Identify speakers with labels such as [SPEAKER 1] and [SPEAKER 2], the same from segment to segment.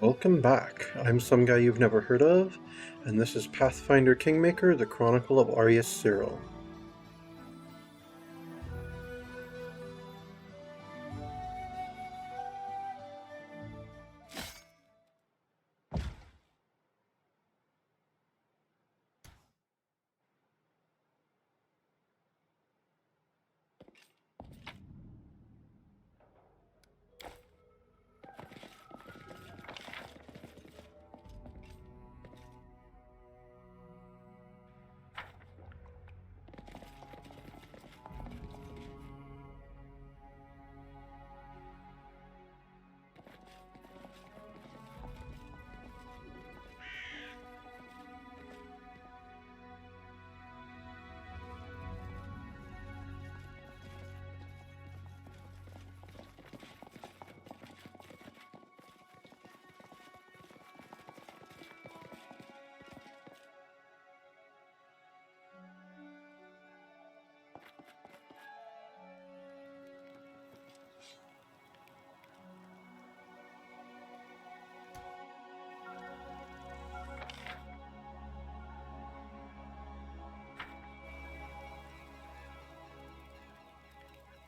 [SPEAKER 1] Welcome back. I'm some guy you've never heard of, and this is Pathfinder Kingmaker, the Chronicle of Arius Cyril.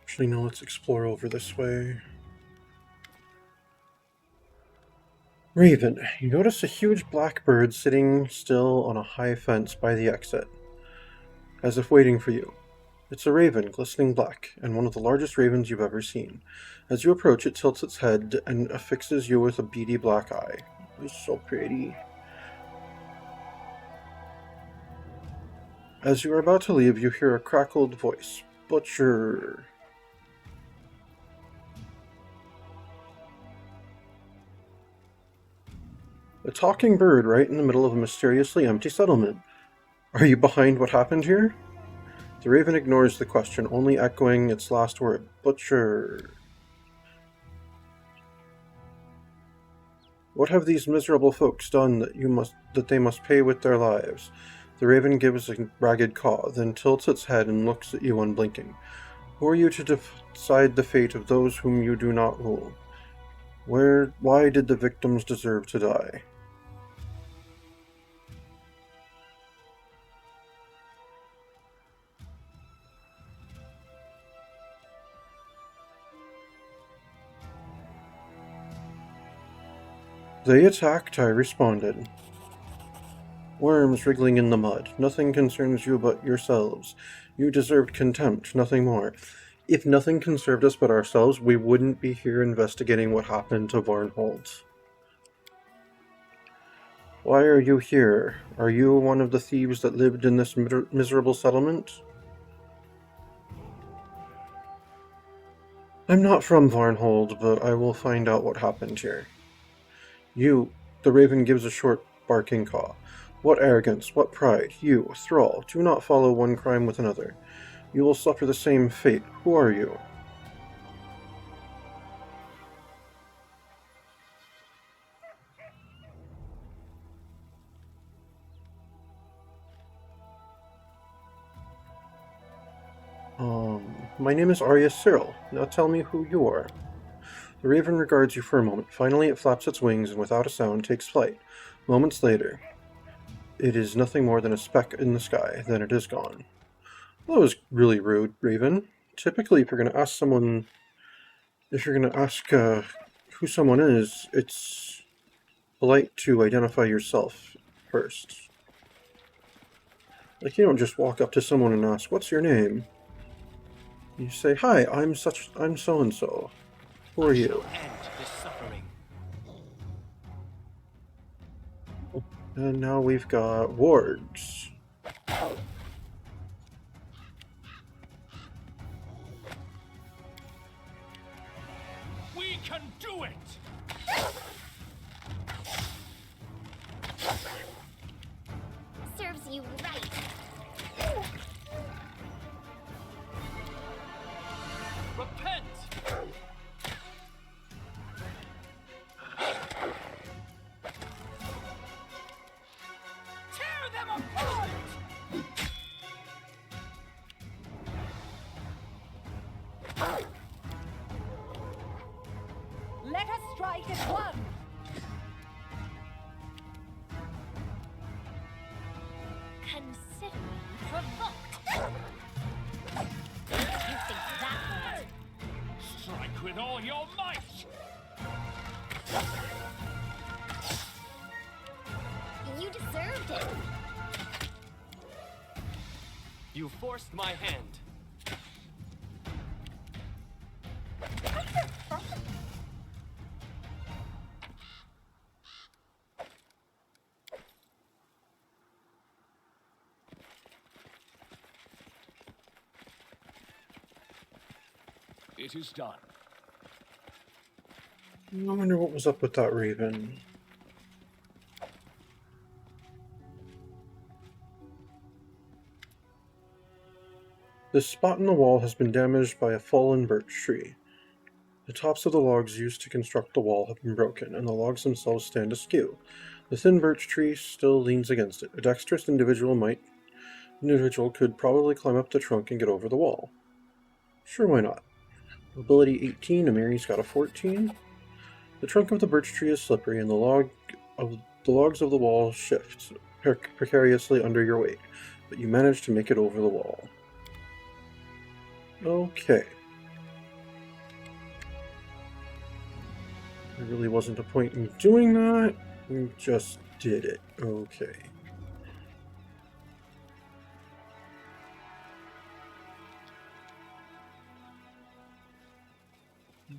[SPEAKER 1] Actually, no, let's explore over this way. Raven, you notice a huge black bird sitting still on a high fence by the exit, as if waiting for you. It's a raven, glistening black, and one of the largest ravens you've ever seen. As you approach, it tilts its head and affixes you with a beady black eye. It's so pretty. As you are about to leave, you hear a crackled voice. Butcher. A talking bird right in the middle of a mysteriously empty settlement. Are you behind what happened here? The raven ignores the question, only echoing its last word. Butcher. What have these miserable folks done that they must pay with their lives? The raven gives a ragged caw, then tilts its head and looks at you unblinking. Who are you to decide the fate of those whom you do not rule? Why did the victims deserve to die? They attacked, I responded. Worms wriggling in the mud. Nothing concerns you but yourselves. You deserved contempt, nothing more. If nothing concerned us but ourselves, we wouldn't be here investigating what happened to Varnhold. Why are you here? Are you one of the thieves that lived in this miserable settlement? I'm not from Varnhold, but I will find out what happened here. The raven gives a short barking caw. What arrogance, what pride! You, thrall, do not follow one crime with another. You will suffer the same fate. Who are you? My name is Arius Cyril. Now tell me who you are. The raven regards you for a moment. Finally, it flaps its wings and without a sound takes flight. Moments later, it is nothing more than a speck in the sky. Then it is gone. Well, that was really rude, Raven. Typically, if you're going to ask who someone is, it's polite to identify yourself first. Like, you don't just walk up to someone and ask, "What's your name?" You say, "Hi, I'm so-and-so. Who are you?" And now we've got wards.
[SPEAKER 2] We can do it!
[SPEAKER 3] Serves you right.
[SPEAKER 2] Repent! Tear them apart!
[SPEAKER 4] Let us strike at one!
[SPEAKER 2] with all your might!
[SPEAKER 3] You deserved it.
[SPEAKER 4] You forced my hand.
[SPEAKER 2] It is done.
[SPEAKER 1] I wonder what was up with that raven. This spot in the wall has been damaged by a fallen birch tree. The tops of the logs used to construct the wall have been broken, and the logs themselves stand askew. The thin birch tree still leans against it. A dexterous individual could probably climb up the trunk and get over the wall. Sure, why not? Ability 18, Amiri's got a 14. The trunk of the birch tree is slippery, and the logs of the wall shift precariously under your weight, but you manage to make it over the wall. Okay. There really wasn't a point in doing that. We just did it. Okay.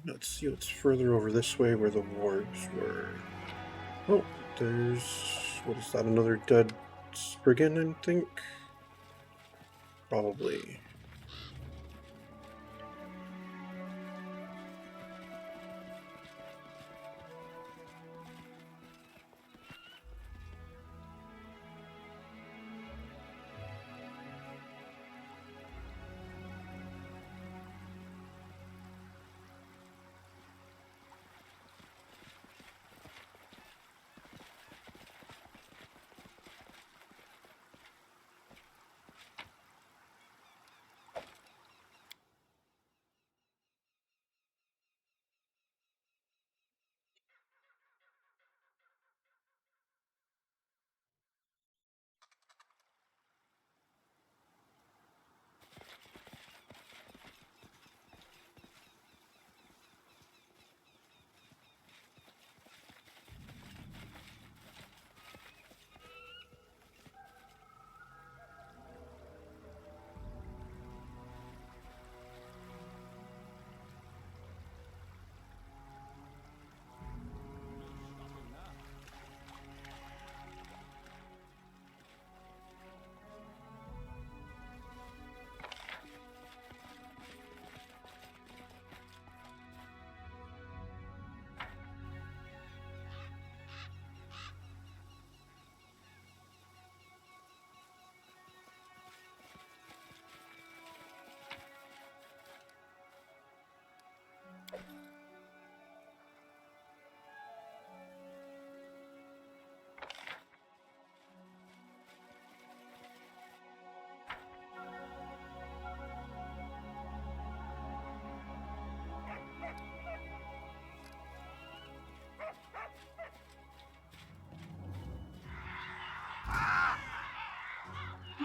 [SPEAKER 1] Let's see what's further over this way where the wargs were. Oh, there's... what is that, another dead Spriggan, I think? Probably.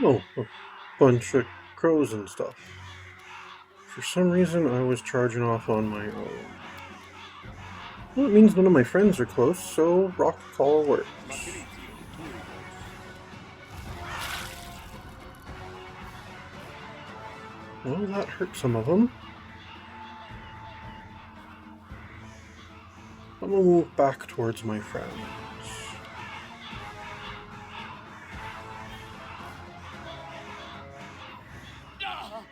[SPEAKER 1] Oh, a bunch of crows and stuff. For some reason, I was charging off on my own. Well, it means none of my friends are close, so rock call works. Well, that hurt some of them. I'm gonna move back towards my friends.
[SPEAKER 2] Ah!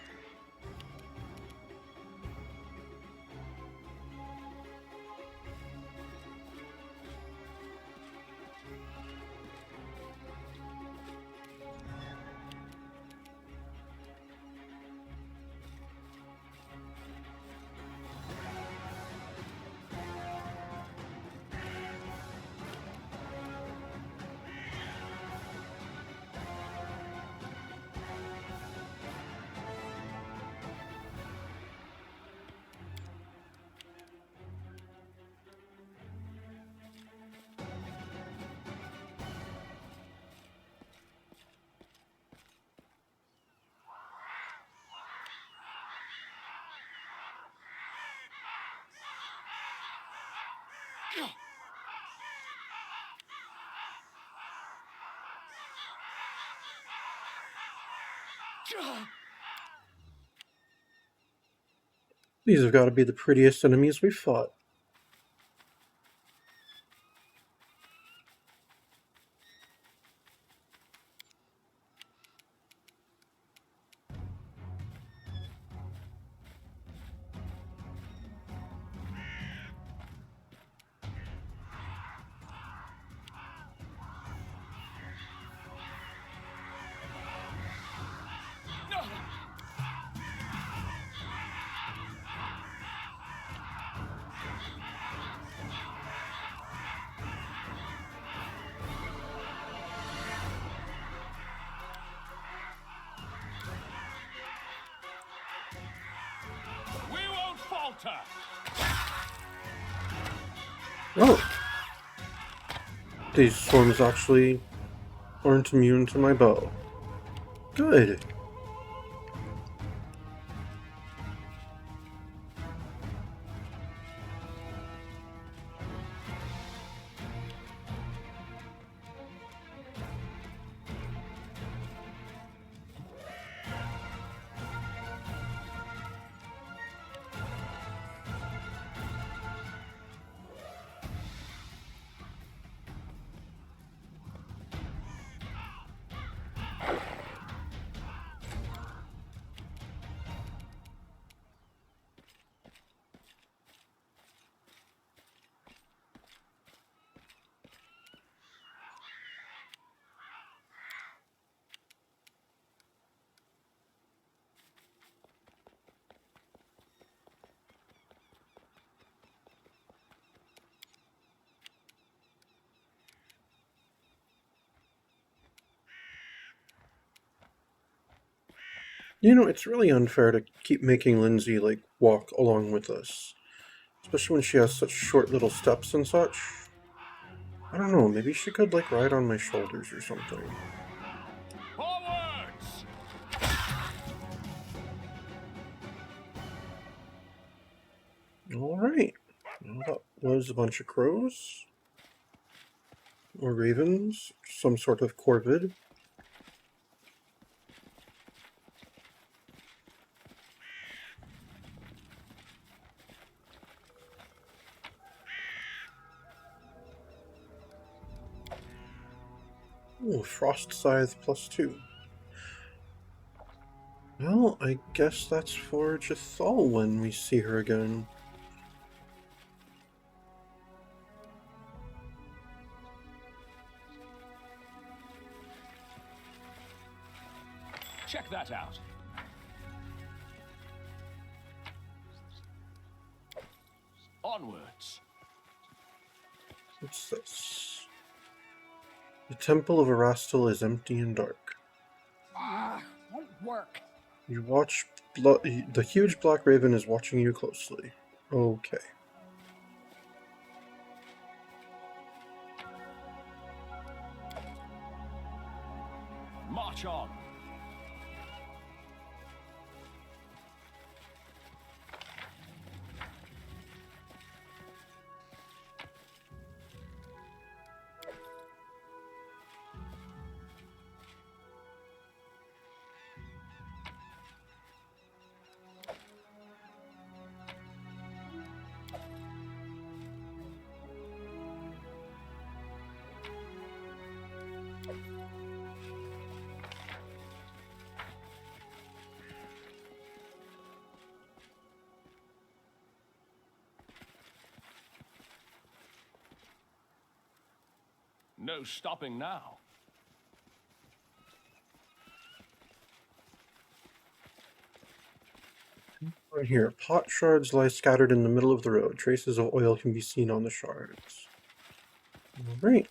[SPEAKER 1] These have got to be the prettiest enemies we've fought.
[SPEAKER 2] We won't falter.
[SPEAKER 1] Oh! These swarms actually aren't immune to my bow. Good! You know, it's really unfair to keep making Lindsay, like, walk along with us. Especially when she has such short little steps and such. I don't know, maybe she could, like, ride on my shoulders or something.
[SPEAKER 2] Forwards!
[SPEAKER 1] Alright. Well, that was a bunch of crows. Or ravens. Some sort of corvid. Ooh, frost scythe +2. Well, I guess that's for Jethal when we see her again.
[SPEAKER 2] Check that out. Onwards.
[SPEAKER 1] What's this? The temple of Erastil is empty and dark.
[SPEAKER 3] Won't work.
[SPEAKER 1] You watch... The huge black raven is watching you closely. Okay.
[SPEAKER 2] March on. No stopping now.
[SPEAKER 1] Right here. Pot shards lie scattered in the middle of the road. Traces of oil can be seen on the shards. Alright.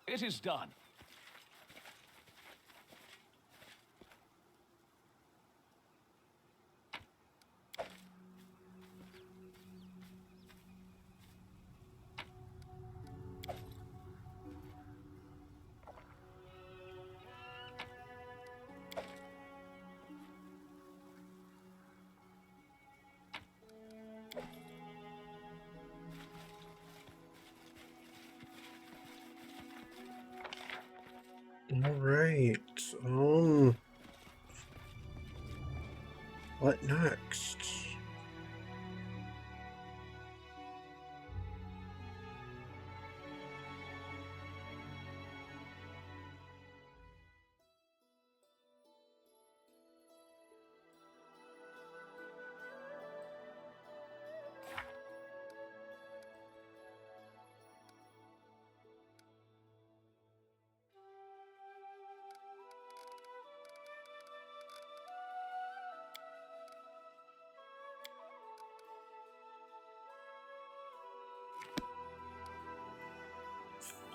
[SPEAKER 2] It is done.
[SPEAKER 1] Alright, what next?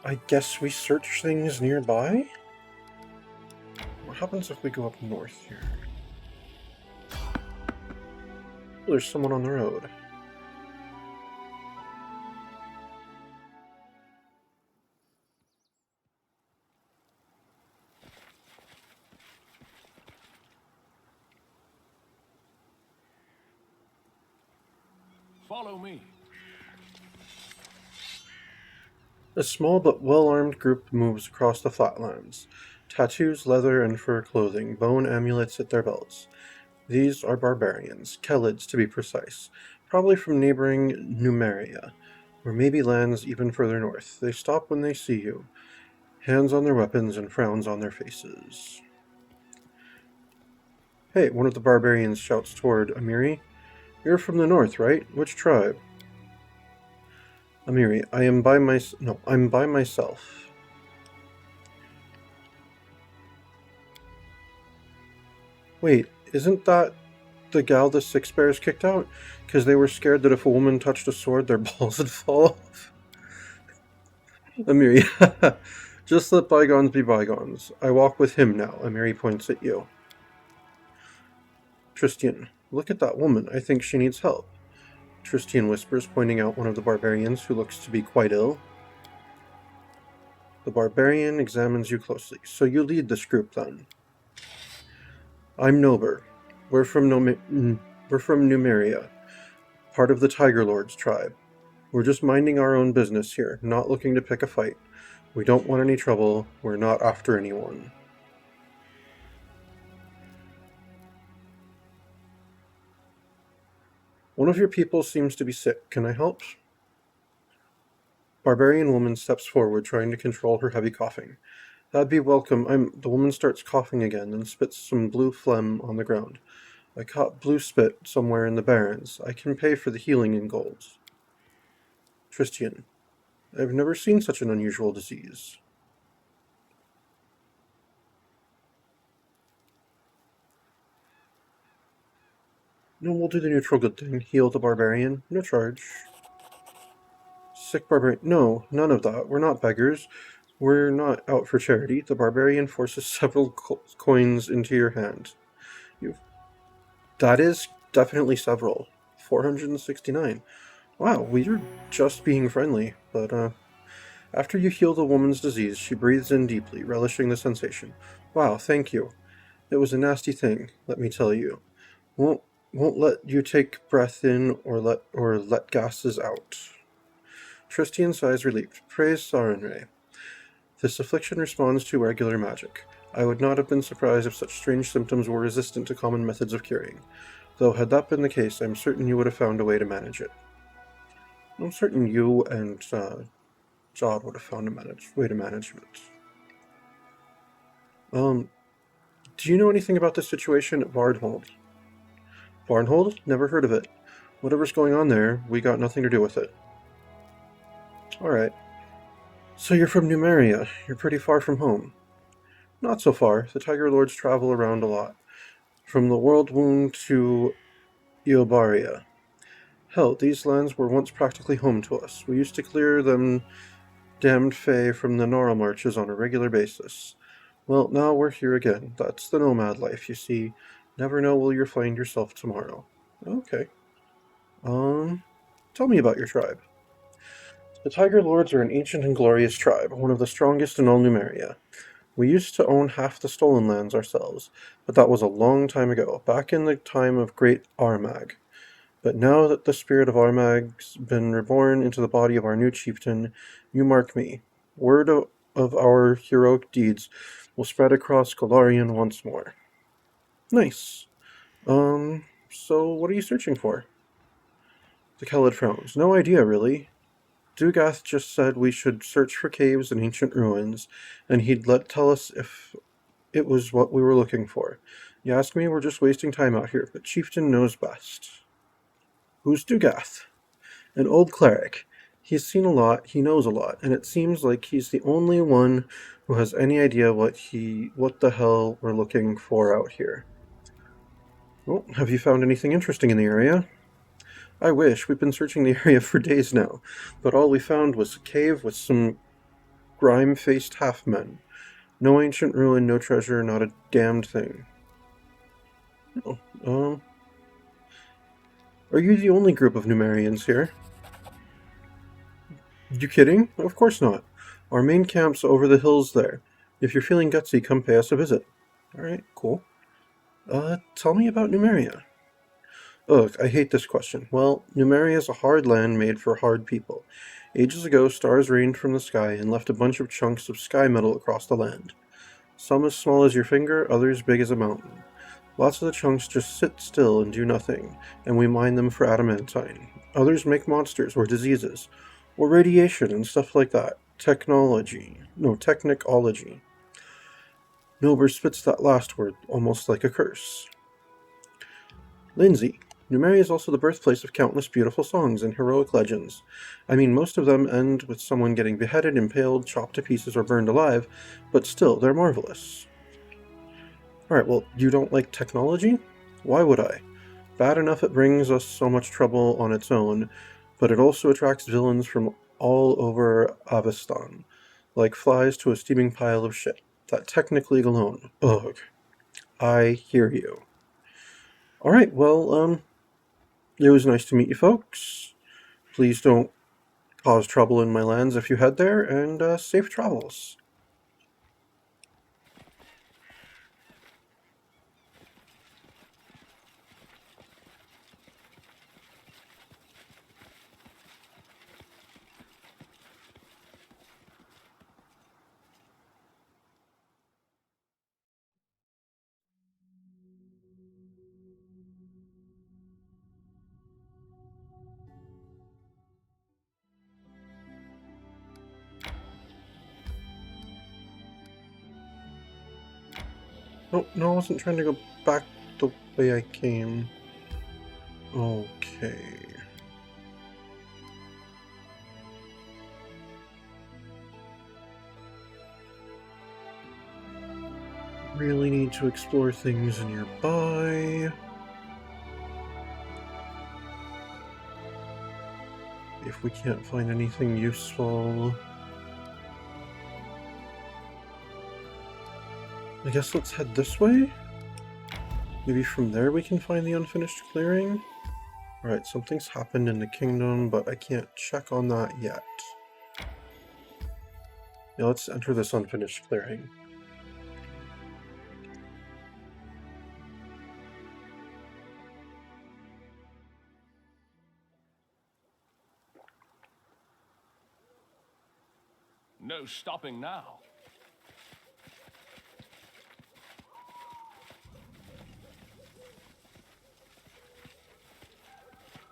[SPEAKER 1] I guess we search things nearby? What happens if we go up north here? There's someone on the road.
[SPEAKER 2] Follow me.
[SPEAKER 1] A small but well-armed group moves across the flatlands. Tattoos, leather, and fur clothing, bone amulets at their belts. These are barbarians, Kellids to be precise, probably from neighboring Numeria, or maybe lands even further north. They stop when they see you, hands on their weapons and frowns on their faces. Hey, one of the barbarians shouts toward Amiri. You're from the north, right? Which tribe? Amiri, I'm by myself. Wait, isn't that the gal the Six Bears kicked out? Because they were scared that if a woman touched a sword, their balls would fall off? Amiri, just let bygones be bygones. I walk with him now. Amiri points at you. Tristian, look at that woman. I think she needs help. Tristian whispers, pointing out one of the barbarians who looks to be quite ill. The barbarian examines you closely. So you lead this group, then? I'm Nober. We're from Numeria, part of the Tiger Lord's tribe. We're just minding our own business here, not looking to pick a fight. We don't want any trouble. We're not after anyone. One of your people seems to be sick. Can I help? Barbarian woman steps forward, trying to control her heavy coughing. That'd be welcome. The woman starts coughing again and spits some blue phlegm on the ground. I caught blue spit somewhere in the barrens. I can pay for the healing in gold. Tristian, I've never seen such an unusual disease. No, we'll do the neutral good thing. Heal the barbarian. No charge. Sick barbarian. No, none of that. We're not beggars. We're not out for charity. The barbarian forces several coins into your hand. That is definitely several. 469. Wow, we're just being friendly. But, after you heal the woman's disease, she breathes in deeply, relishing the sensation. Wow, thank you. It was a nasty thing, let me tell you. Won't let you take breath in or let gases out. Tristian sighs relieved. Praise Sarenrae. This affliction responds to regular magic. I would not have been surprised if such strange symptoms were resistant to common methods of curing. Though had that been the case, I'm certain you would have found a way to manage it. I'm certain you and Jod would have found a way to manage it. Do you know anything about this situation at Barnhold? Barnhold? Never heard of it. Whatever's going on there, we got nothing to do with it. Alright. So you're from Numeria. You're pretty far from home. Not so far. The Tiger Lords travel around a lot. From the World Wound to Eobaria. Hell, these lands were once practically home to us. We used to clear them damned Fae from the Nora marches on a regular basis. Well, now we're here again. That's the nomad life, you see. Never know where you'll find yourself tomorrow. Okay. Tell me about your tribe. The Tiger Lords are an ancient and glorious tribe, one of the strongest in all Numeria. We used to own half the stolen lands ourselves, but that was a long time ago, back in the time of Great Armag. But now that the spirit of Armag's been reborn into the body of our new chieftain, you mark me. of our heroic deeds will spread across Galarian once more. Nice. So what are you searching for? The Kellid frowns. No idea, really. Dugath just said we should search for caves and ancient ruins, and he'd tell us if it was what we were looking for. You ask me, we're just wasting time out here, but Chieftain knows best. Who's Dugath? An old cleric. He's seen a lot, he knows a lot, and it seems like he's the only one who has any idea what the hell we're looking for out here. Well, have you found anything interesting in the area? I wish. We've been searching the area for days now, but all we found was a cave with some grime-faced half-men. No ancient ruin, no treasure, not a damned thing. Oh, are you the only group of Numerians here? You kidding? Of course not. Our main camp's over the hills there. If you're feeling gutsy, come pay us a visit. Alright, cool. Tell me about Numeria. Ugh, I hate this question. Well, Numeria is a hard land made for hard people. Ages ago, stars rained from the sky and left a bunch of chunks of sky metal across the land. Some as small as your finger, others big as a mountain. Lots of the chunks just sit still and do nothing, and we mine them for adamantine. Others make monsters or diseases, or radiation and stuff like that. Technology. No, technicology. Nober spits that last word, almost like a curse. Lindsay. Numeria is also the birthplace of countless beautiful songs and heroic legends. I mean, most of them end with someone getting beheaded, impaled, chopped to pieces, or burned alive, but still, they're marvelous. Alright, well, you don't like technology? Why would I? Bad enough it brings us so much trouble on its own, but it also attracts villains from all over Avestan, like flies to a steaming pile of shit. That technically alone. Ugh. I hear you. Alright, well, it was nice to meet you folks. Please don't cause trouble in my lands if you head there, and safe travels. Oh, no, I wasn't trying to go back the way I came. Okay. Really need to explore things nearby. If we can't find anything useful, I guess let's head this way? Maybe from there we can find the unfinished clearing? Alright, something's happened in the kingdom, but I can't check on that yet. Yeah, let's enter this unfinished clearing.
[SPEAKER 2] No stopping now.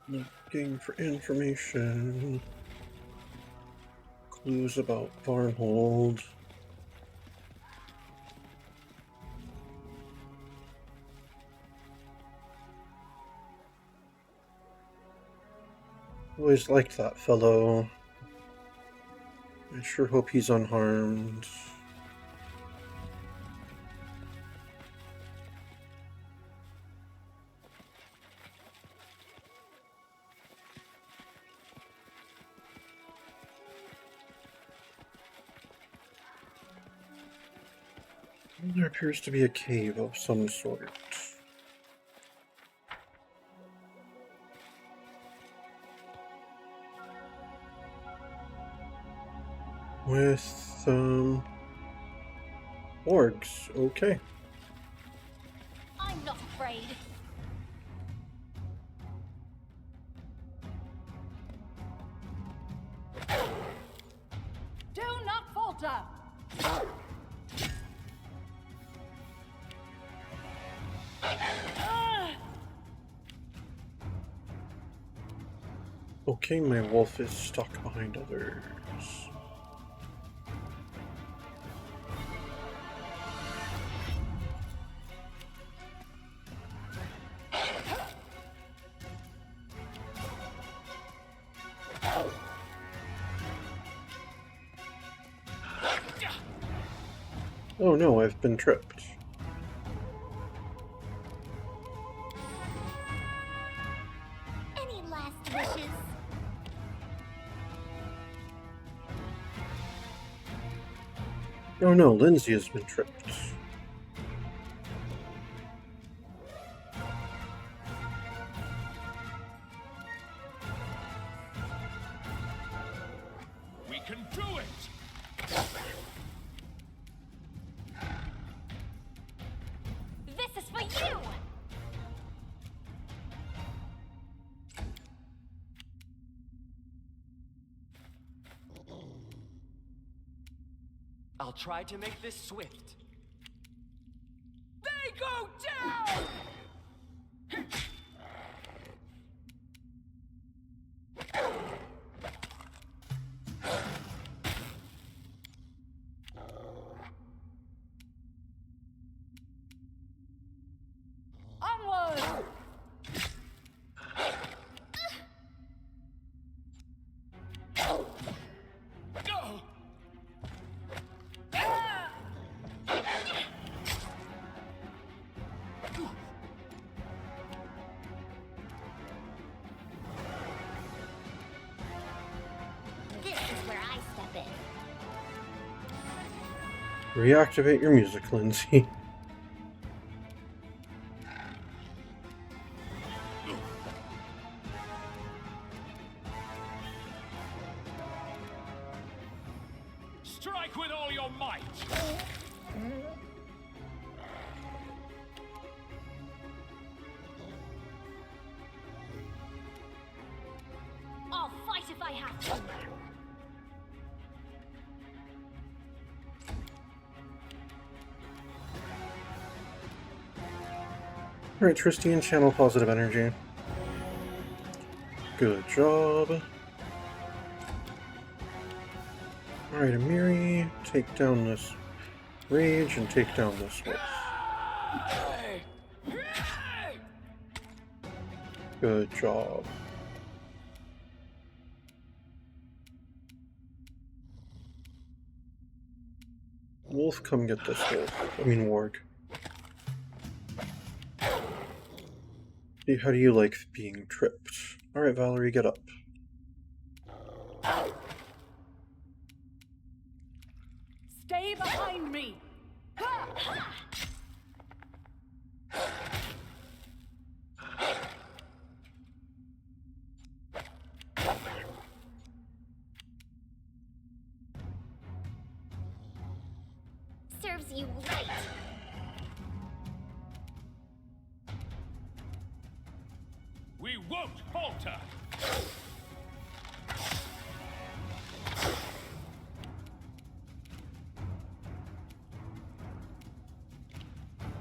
[SPEAKER 1] Looking for information. Clues about Varnhold. Always liked that fellow. I sure hope he's unharmed. There appears to be a cave of some sort. With, orgs. Okay.
[SPEAKER 5] I'm not afraid.
[SPEAKER 3] Do not falter.
[SPEAKER 1] Okay, my wolf is stuck behind others. Oh no, I've been tripped.
[SPEAKER 5] Any last wishes?
[SPEAKER 1] Oh no, Lindsay has been tripped.
[SPEAKER 2] We can do it!
[SPEAKER 5] This is for you!
[SPEAKER 4] I'll try to make this swift.
[SPEAKER 3] They go down! Onward!
[SPEAKER 2] Go!
[SPEAKER 5] This is where I step in.
[SPEAKER 1] Reactivate your music, Lindsay.
[SPEAKER 2] Strike with all your might!
[SPEAKER 5] I'll fight if I have to.
[SPEAKER 1] Alright, Tristian, channel positive energy. Good job. Alright, Amiri, take down this rage and take down this wolf. Good job. Wolf, come get this wolf. I mean, warg. How do you like being tripped? Alright, Valerie, get up.
[SPEAKER 3] Stay behind me! Ha!
[SPEAKER 5] Serves you right.
[SPEAKER 2] We won't falter!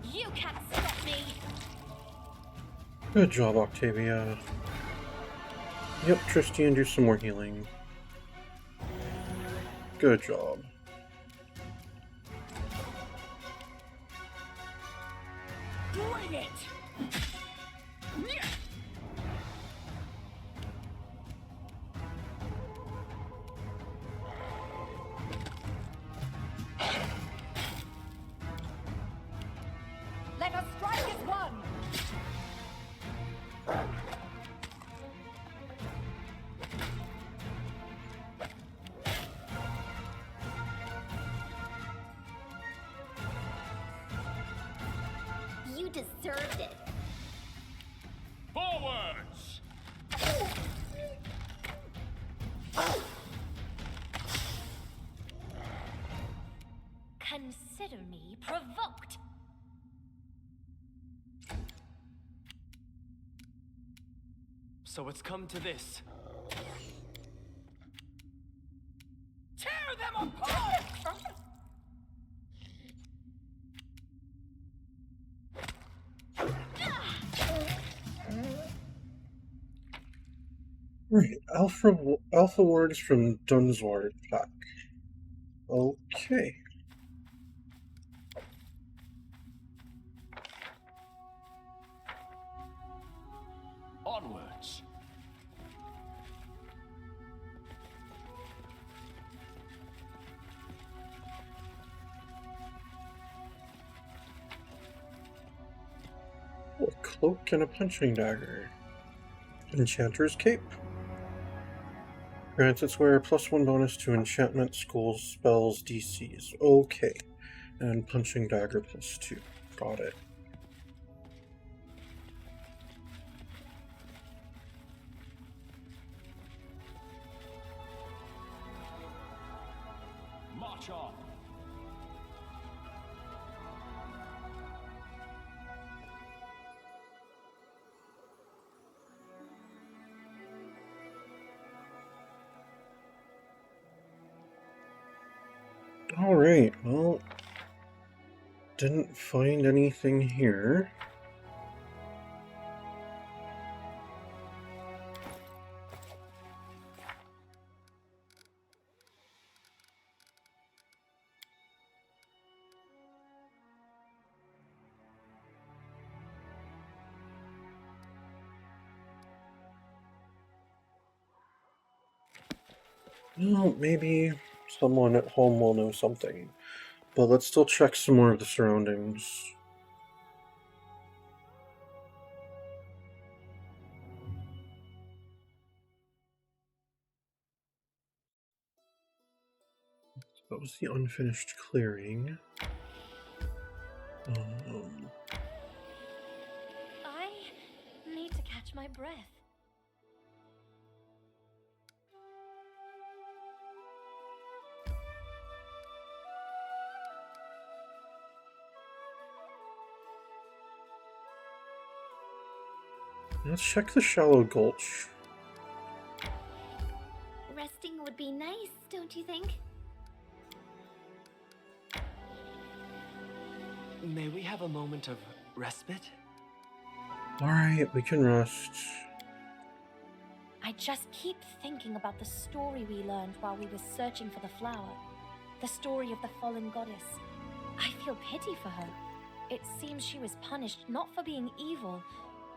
[SPEAKER 5] You can't stop me!
[SPEAKER 1] Good job, Octavia. Yep, Tristian, do some more healing. Good job.
[SPEAKER 3] Bring it! Let us strike as one!
[SPEAKER 5] You deserved it.
[SPEAKER 2] Forwards!
[SPEAKER 5] Consider me provoked.
[SPEAKER 4] So it's come to this.
[SPEAKER 3] Tear them apart!
[SPEAKER 1] Right, Alpha Wards from Dunsward pack. Okay.
[SPEAKER 2] Onwards.
[SPEAKER 1] A cloak and a punching dagger. Enchanter's Cape. Grants its wearer +1 bonus to enchantment school spells DCs. Okay. And punching dagger +2. Got it.
[SPEAKER 2] March on.
[SPEAKER 1] Alright, well, didn't find anything here. Well, maybe someone at home will know something. But let's still check some more of the surroundings. That was the unfinished clearing.
[SPEAKER 5] I need to catch my breath.
[SPEAKER 1] Let's check the shallow gulch.
[SPEAKER 5] Resting would be nice, don't you think?
[SPEAKER 4] May we have a moment of respite?
[SPEAKER 1] Alright, we can rest.
[SPEAKER 5] I just keep thinking about the story we learned while we were searching for the flower. The story of the fallen goddess. I feel pity for her. It seems she was punished not for being evil,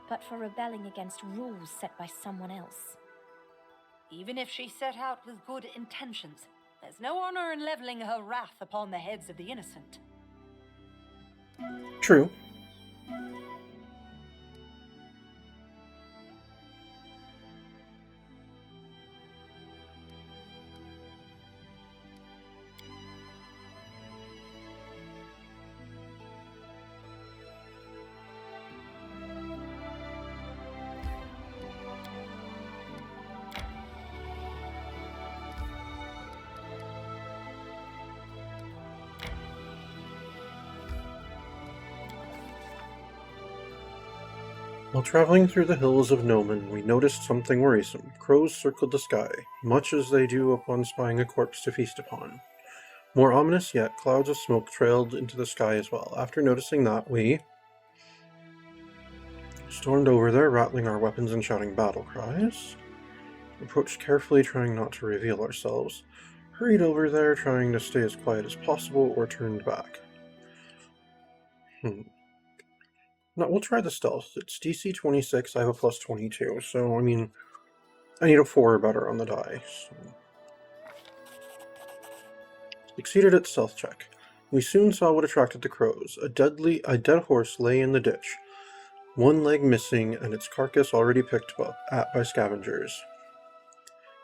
[SPEAKER 5] but for rebelling against rules set by someone else.
[SPEAKER 3] Even if she set out with good intentions, there's no honor in leveling her wrath upon the heads of the innocent.
[SPEAKER 1] True. While traveling through the hills of Nomen, we noticed something worrisome. Crows circled the sky, much as they do upon spying a corpse to feast upon. More ominous yet, clouds of smoke trailed into the sky as well. After noticing that, we stormed over there, rattling our weapons and shouting battle cries. Approached carefully, trying not to reveal ourselves. Hurried over there, trying to stay as quiet as possible, or turned back. No, we'll try the stealth. It's DC 26, I have a plus 22, so, I mean, I need a 4 or better on the die. So. Succeeded at stealth check. We soon saw what attracted the crows. A dead horse lay in the ditch, one leg missing and its carcass already picked at by scavengers.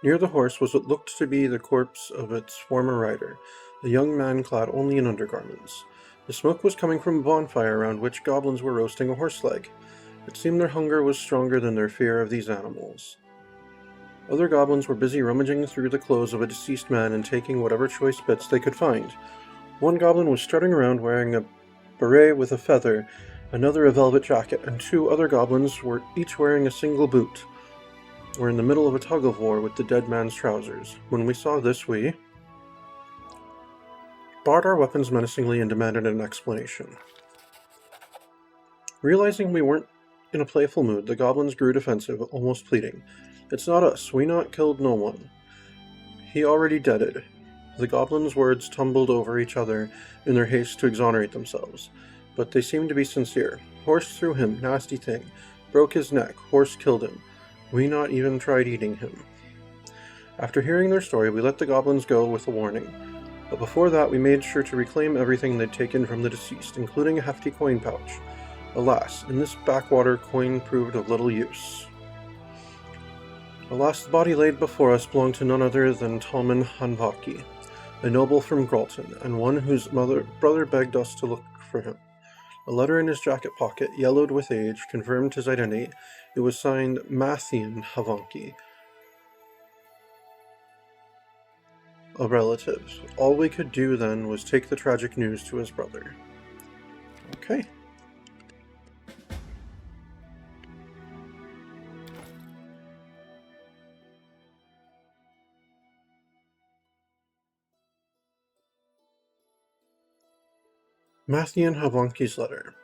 [SPEAKER 1] Near the horse was what looked to be the corpse of its former rider, a young man clad only in undergarments. The smoke was coming from a bonfire around which goblins were roasting a horse leg. It seemed their hunger was stronger than their fear of these animals. Other goblins were busy rummaging through the clothes of a deceased man and taking whatever choice bits they could find. One goblin was strutting around wearing a beret with a feather, another a velvet jacket, and 2 other goblins were each wearing a single boot. We're in the middle of a tug-of-war with the dead man's trousers. When we saw this, we barred our weapons menacingly and demanded an explanation. Realizing we weren't in a playful mood, the goblins grew defensive, almost pleading. It's not us. We not killed no one. He already deaded. The goblins' words tumbled over each other in their haste to exonerate themselves, but they seemed to be sincere. Horse threw him, nasty thing. Broke his neck, horse killed him. We not even tried eating him. After hearing their story, we let the goblins go with a warning. But before that, we made sure to reclaim everything they'd taken from the deceased, including a hefty coin pouch. Alas, in this backwater, coin proved of little use. Alas, the body laid before us belonged to none other than Talman Hanvaki, a noble from Gralton, and one whose brother begged us to look for him. A letter in his jacket pocket, yellowed with age, confirmed his identity. It was signed Mathian Havanki, a relative. All we could do then was take the tragic news to his brother. Okay. Mathian Havanki's letter.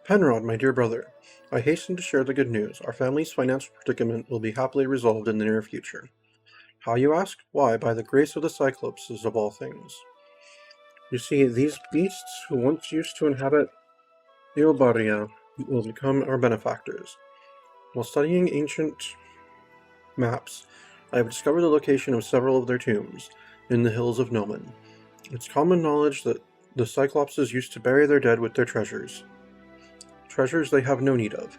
[SPEAKER 1] Penrod, my dear brother, I hasten to share the good news. Our family's financial predicament will be happily resolved in the near future. How, you ask? Why, by the grace of the Cyclopses of all things. You see, these beasts who once used to inhabit Theobaria will become our benefactors. While studying ancient maps, I have discovered the location of several of their tombs in the hills of Nomen. It's common knowledge that the Cyclopses used to bury their dead with their treasures. Treasures they have no need of.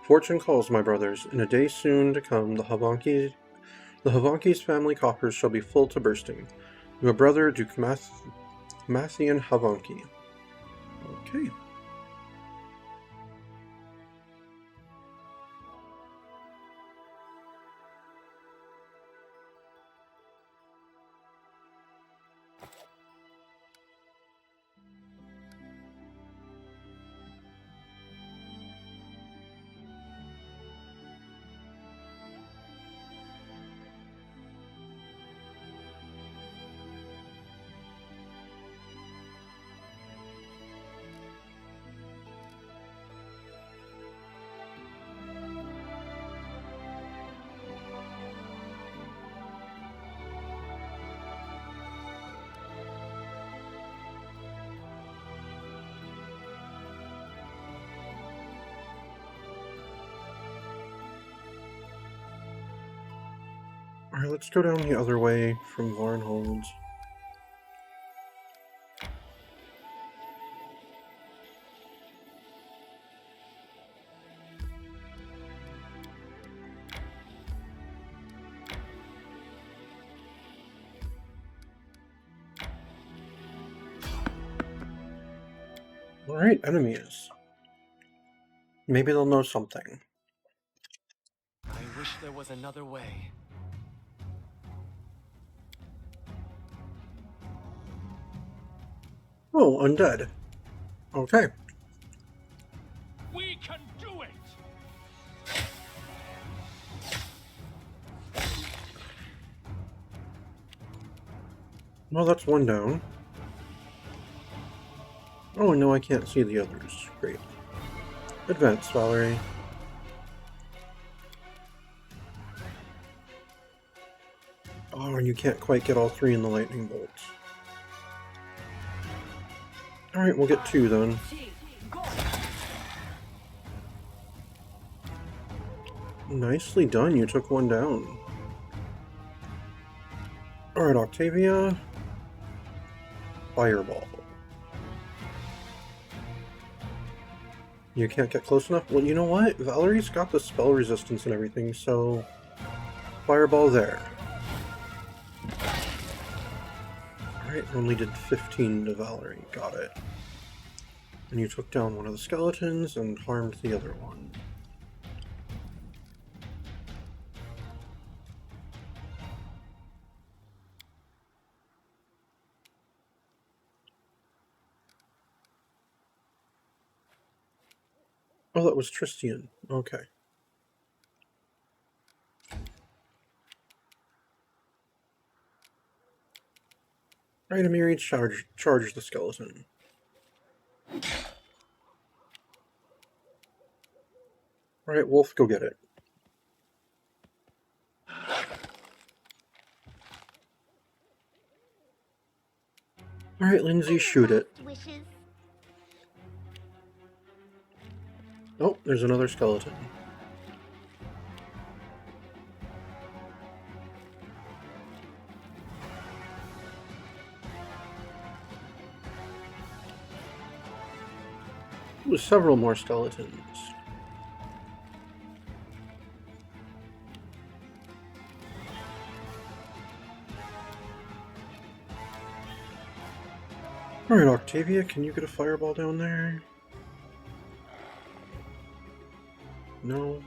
[SPEAKER 1] Fortune calls, my brothers. In a day soon to come, the Havanki's family coffers shall be full to bursting. Your brother, Duke Mathian Havanki. Okay. Alright, let's go down the other way from Varnhold. Alright, enemies. Maybe they'll know something.
[SPEAKER 4] I wish there was another way.
[SPEAKER 1] Oh, undead. Okay.
[SPEAKER 2] We can do it!
[SPEAKER 1] Well, that's one down. Oh, no, I can't see the others. Great. Advance, Valerie. Oh, and you can't quite get all three in the lightning bolts. Alright, we'll get two then. Nicely done, you took one down. Alright, Octavia. Fireball. You can't get close enough? Well, you know what? Valerie's got the spell resistance and everything, so... Fireball there. Alright, only did 15 to Valerie. Got it. And you took down one of the skeletons and harmed the other one. Oh, that was Tristian. Okay. Alright, Amiri, charge the skeleton. Alright, Wolf, go get it. Alright, Lindsay, shoot it.
[SPEAKER 5] Wishes.
[SPEAKER 1] Oh, there's another skeleton. Ooh, several more skeletons. Alright, Octavia, can you get a fireball down there? No?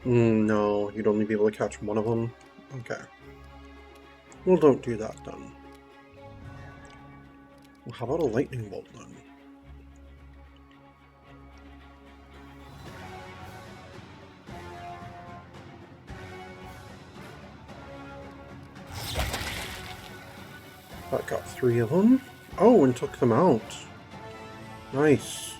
[SPEAKER 1] No, you'd only be able to catch one of them? Okay. Well, don't do that then. Well, how about a lightning bolt then? That got 3 of them. Oh, and took them out. Nice.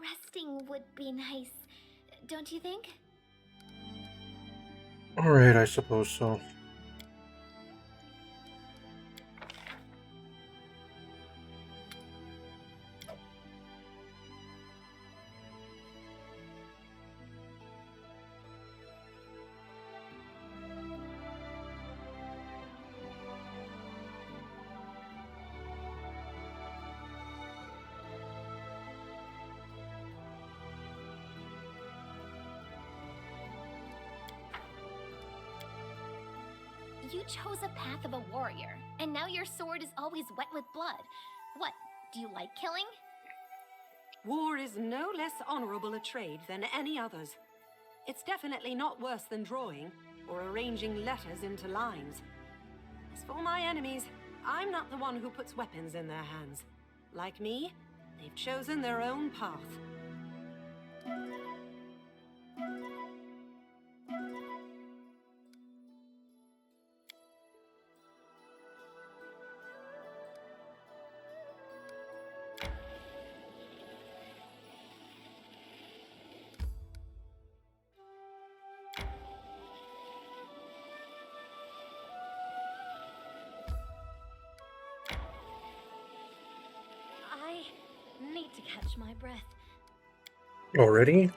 [SPEAKER 5] Resting would be nice, don't you think?
[SPEAKER 1] Alright, I suppose so.
[SPEAKER 5] You chose a path of a warrior, and now your sword is always wet with blood. What, do you like killing?
[SPEAKER 3] War is no less honorable a trade than any others. It's definitely not worse than drawing or arranging letters into lines. As for my enemies, I'm not the one who puts weapons in their hands. Like me, they've chosen their own path.
[SPEAKER 5] I need to catch my breath.
[SPEAKER 1] Already?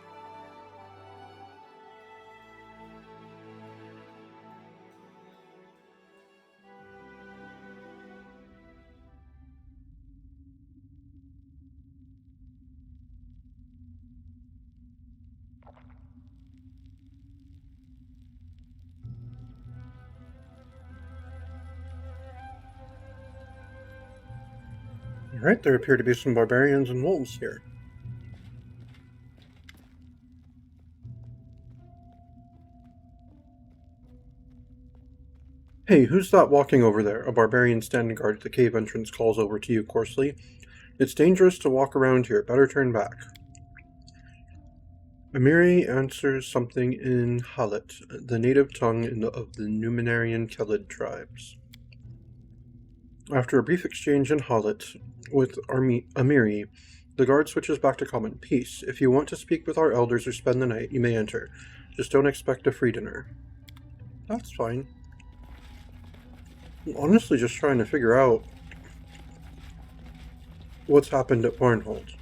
[SPEAKER 1] Alright, there appear to be some barbarians and wolves here. Hey, who's that walking over there? A barbarian standing guard at the cave entrance calls over to you coarsely. It's dangerous to walk around here. Better turn back. Amiri answers something in Halit, the native tongue of the Numenarian Kellid tribes. After a brief exchange in Halit with Amiri, the guard switches back to common. Peace. If you want to speak with our elders or spend the night, you may enter. Just don't expect a free dinner. That's fine. I'm honestly just trying to figure out what's happened at Barnhold.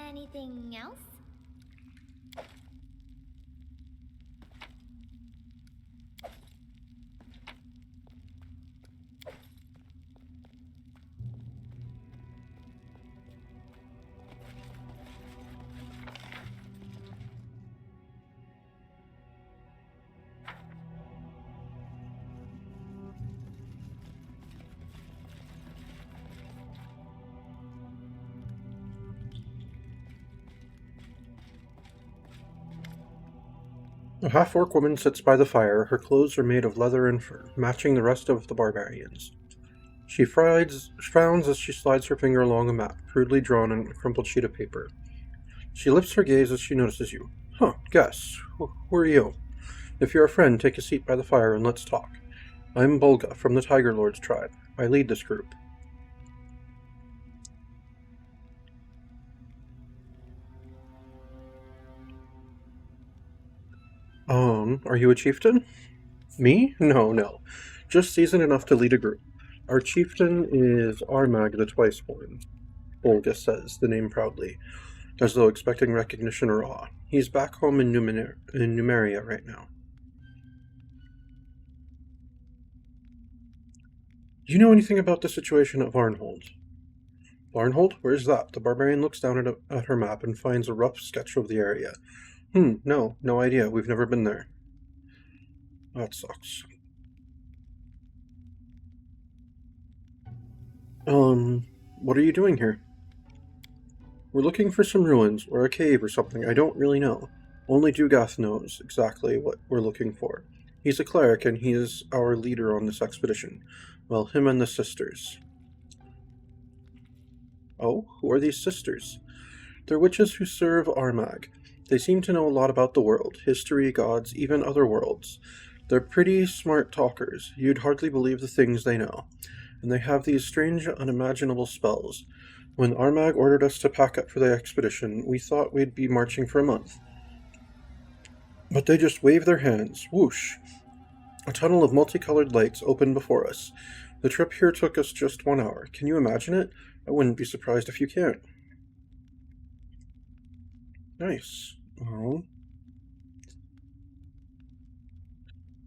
[SPEAKER 5] Anything else?
[SPEAKER 1] A half-orc woman sits by the fire. Her clothes are made of leather and fur, matching the rest of the barbarians. She frowns as she slides her finger along a map, crudely drawn on a crumpled sheet of paper. She lifts her gaze as she notices you. Huh, guess. Who are you? If you're a friend, take a seat by the fire and let's talk. I'm Bulga, from the Tiger Lord's tribe. I lead this group. Are you a chieftain? Me? No. Just seasoned enough to lead a group. Our chieftain is Armag the Twiceborn, Bulga says, the name proudly, as though expecting recognition or awe. He's back home in Numeria right now. Do you know anything about the situation at Varnhold? Varnhold? Where's that? The barbarian looks down at her map and finds a rough sketch of the area. No idea. We've never been there. That sucks. What are you doing here? We're looking for some ruins, or a cave or something. I don't really know. Only Dugath knows exactly what we're looking for. He's a cleric, and he is our leader on this expedition. Well, him and the sisters. Oh, who are these sisters? They're witches who serve Armag. They seem to know a lot about the world, history, gods, even other worlds. They're pretty smart talkers. You'd hardly believe the things they know. And they have these strange, unimaginable spells. When Armag ordered us to pack up for the expedition, we thought we'd be marching for a month. But they just waved their hands. Whoosh! A tunnel of multicolored lights opened before us. The trip here took us just 1 hour. Can you imagine it? I wouldn't be surprised if you can't. Nice. Well,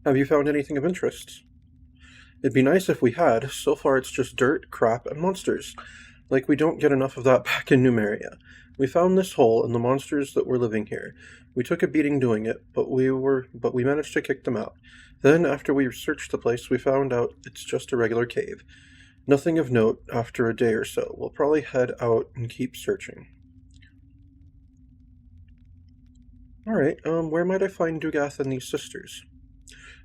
[SPEAKER 1] have you found anything of interest? It'd be nice if we had. So far it's just dirt, crap, and monsters. Like we don't get enough of that back in Numeria. We found this hole and the monsters that were living here. We took a beating doing it, but we managed to kick them out. Then, after we searched the place, we found out it's just a regular cave. Nothing of note after a day or so. We'll probably head out and keep searching. Alright, where might I find Dugath and these sisters?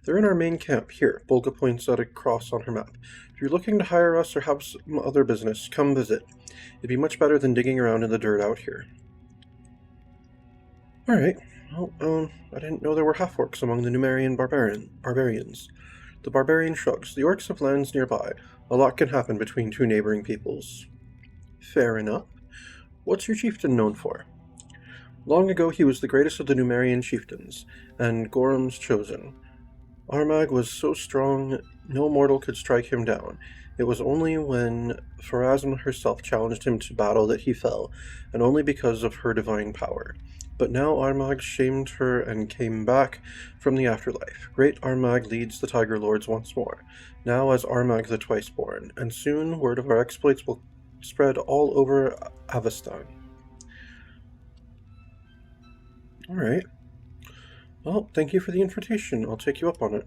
[SPEAKER 1] They're in our main camp, here. Bulga points at a cross on her map. If you're looking to hire us or have some other business, come visit. It'd be much better than digging around in the dirt out here. Alright, well, I didn't know there were half-orcs among the Numerian barbarians. The barbarian shrugs. The orcs have lands nearby. A lot can happen between two neighboring peoples. Fair enough. What's your chieftain known for? Long ago he was the greatest of the Numerian chieftains, and Gorham's chosen. Armag was so strong no mortal could strike him down. It was only when Pharasma herself challenged him to battle that he fell, and only because of her divine power. But now Armag shamed her and came back from the afterlife. Great Armag leads the Tiger Lords once more, now as Armag the Twiceborn, and soon word of our exploits will spread all over Avestan. Alright. Well, thank you for the invitation. I'll take you up on it.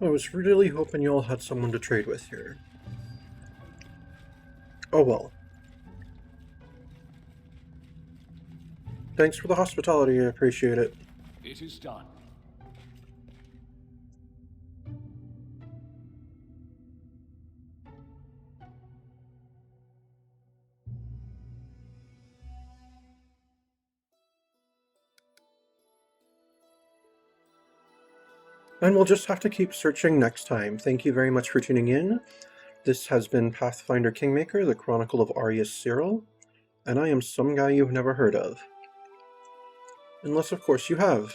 [SPEAKER 1] I was really hoping you all had someone to trade with here. Oh well. Thanks for the hospitality, I appreciate it.
[SPEAKER 2] It is done.
[SPEAKER 1] And we'll just have to keep searching next time. Thank you very much for tuning in. This has been Pathfinder Kingmaker, the Chronicle of Arius Cyril, and I am some guy you've never heard of. Unless, of course, you have.